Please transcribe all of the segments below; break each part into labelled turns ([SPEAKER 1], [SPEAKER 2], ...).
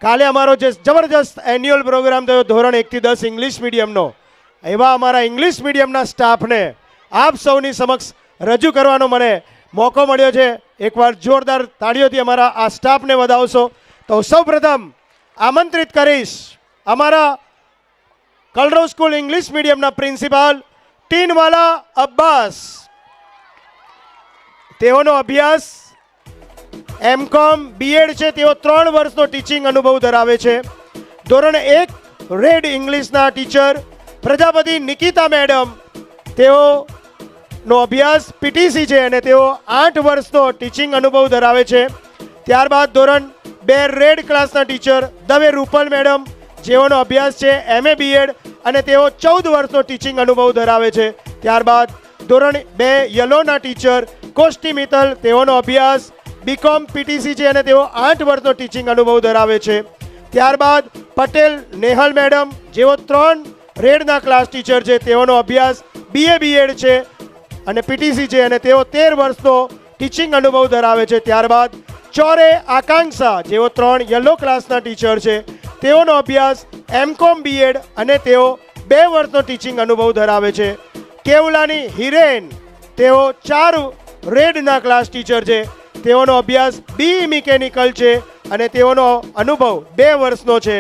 [SPEAKER 1] કાલે અમારો જે જબરજસ્ત એન્યુઅલ પ્રોગ્રામ થયો ધોરણ 1 થી 10 ઇંગ્લિશ મીડિયમનો, એવા અમારા ઇંગ્લિશ મીડિયમના સ્ટાફને આપ સૌની સમક્ષ રજૂ કરવાનો મને મોકો મળ્યો છે. એકવાર જોરદાર તાળીઓથી અમારા આ સ્ટાફને વધાવશો. તો સૌપ્રથમ આમંત્રિત કરીશ અમારા કલરવ school English મીડિયમના principal Tinwala Abbas. તેઓનો અભ્યાસ એમકોમ બીએડ છે. તેઓ 3 વર્ષનો ટીચિંગ અનુભવ ધરાવે છે. ધોરણ 1 રેડ ઇંગ્લિશના ટીચર પ્રજાપતિ નિકિતા મેડમ, તેઓનો અભ્યાસ પીટીસી છે અને તેઓ 8 વર્ષનો ટીચિંગ અનુભવ ધરાવે છે. ત્યારબાદ ધોરણ 2 રેડ ક્લાસના ટીચર દવે રૂપલ મેડમ, જેઓનો અભ્યાસ છે એમએ બીએડ અને તેઓ 14 વર્ષનો ટીચિંગ અનુભવ ધરાવે છે. ત્યારબાદ ધોરણ 2 યલોના ટીચર કોષ્ટી મિત્તલ, તેઓનો અભ્યાસ બીકોમ પીટીસી છે અને તેઓ 8 વર્ષનો ટીચિંગ અનુભવ ધરાવે છે. ત્યારબાદ પટેલ નેહલ મેડમ, જેઓ 3 રેડના ક્લાસ ટીચર છે, તેઓનો અભ્યાસ બીએ બીએડ છે અને પીટીસી છે અને તેઓ 13 વર્ષનો ટીચિંગ અનુભવ ધરાવે છે. ત્યારબાદ ચોરે આકાંક્ષા, જેઓ 3 યલો ક્લાસના ટીચર છે, તેઓનો અભ્યાસ એમકોમ બીએડ અને તેઓ 2 વર્ષનો ટીચિંગ અનુભવ ધરાવે છે. કેવલાની હિરેન, તેઓ 4 રેડના ક્લાસ ટીચર છે, તેઓનો અભ્યાસ બી મિકેનિકલ છે અને તેઓનો અનુભવ 2 વર્ષનો છે.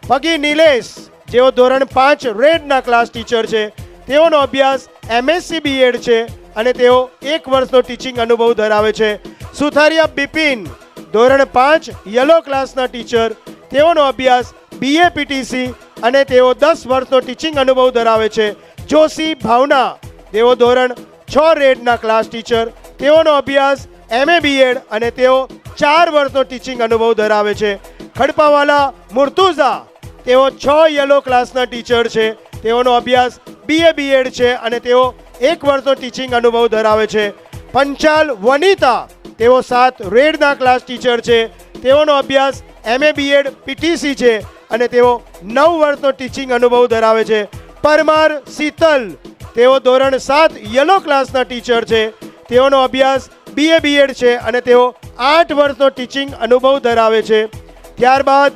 [SPEAKER 1] પગી નિલેશ, જેઓ ધોરણ 5 રેડના ક્લાસ ટીચર છે, તેઓનો અભ્યાસ એમએસસી બીએડ છે અને તેઓ 1 વર્ષનો ટીચિંગ અનુભવ ધરાવે છે. સુથારિયા બિપિન, ધોરણ 5 યલો ક્લાસના ટીચર, તેઓનો અભ્યાસ બીએ પીટીસી અને તેઓ 10 વર્ષનો ટીચિંગ અનુભવ ધરાવે છે. જોશી ભાવના, તેઓ ધોરણ 6 રેડના ક્લાસ ટીચર, તેઓનો અભ્યાસ એમએ બીએડ અને તેઓ 4 વર્ષનો ટીચિંગ અનુભવ ધરાવે છે. ખડપાવાલા મુર્તુઝા, તેઓ 6 યલો ક્લાસના ટીચર છે, તેઓનો અભ્યાસ બીએ બીએડ છે અને તેઓ 1 વર્ષનો ટીચિંગ અનુભવ ધરાવે છે. પંચાલ વનિતા, તેઓ 7 રેડના ક્લાસ ટીચર છે, તેઓનો અભ્યાસ એમએ બીએડ પીટીસી છે અને તેઓ 9 વર્ષનો ટીચિંગ અનુભવ ધરાવે છે. પરમાર શીતલ, તેઓ ધોરણ 7 યલો ક્લાસના ટીચર છે, તેઓનો અભ્યાસ બીએ બીએડ છે અને તેઓ 8 વર્ષનો ટીચિંગ અનુભવ ધરાવે છે. ત્યારબાદ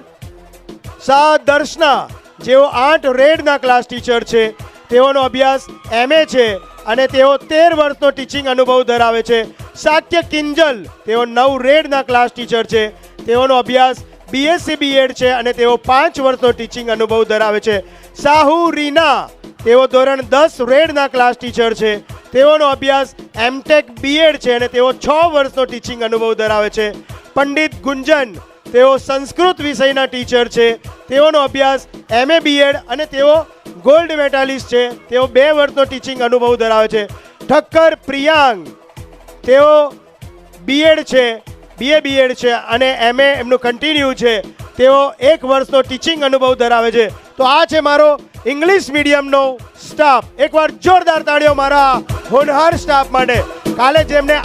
[SPEAKER 1] શાહ દર્શના, જેઓ 8 રેડના ક્લાસ ટીચર છે, તેઓનો અભ્યાસ એમએ છે અને તેઓ 13 વર્ષનો ટીચિંગ અનુભવ ધરાવે છે. સાત્ય કિંજલ, તેઓ 9 રેડના ક્લાસ ટીચર છે, તેઓનો અભ્યાસ બીએસસી બીએડ છે અને તેઓ 5 વર્ષનો ટીચિંગ અનુભવ ધરાવે છે. સાહુ રીના, તેઓ ધોરણ 10 રેડના ક્લાસ ટીચર છે, તેઓનો અભ્યાસ એમટેક બીએડ છે અને તેઓ 6 વર્ષનો ટીચિંગ અનુભવ ધરાવે છે. પંડિત ગુંજન, તેઓ સંસ્કૃત વિષયના ટીચર છે, તેઓનો અભ્યાસ એમએ બીએડ અને તેઓ ગોલ્ડ મેડાલિસ્ટ છે, તેઓ 2 વર્ષનો ટીચિંગ અનુભવ ધરાવે છે. ઠક્કર પ્રિયાંગ, તેઓ બીએડ છે, બીએ બીએડ છે અને એમએ એમનું કન્ટિન્યુ છે, તેઓ 1 વર્ષનો ટીચિંગ અનુભવ ધરાવે છે. તો આ છે મારો ઇંગ્લિશ મીડિયમનો સ્ટાફ. એકવાર જોરદાર તાળીઓ મારા હોનહાર સ્ટાફ માટે. કાલે જેમને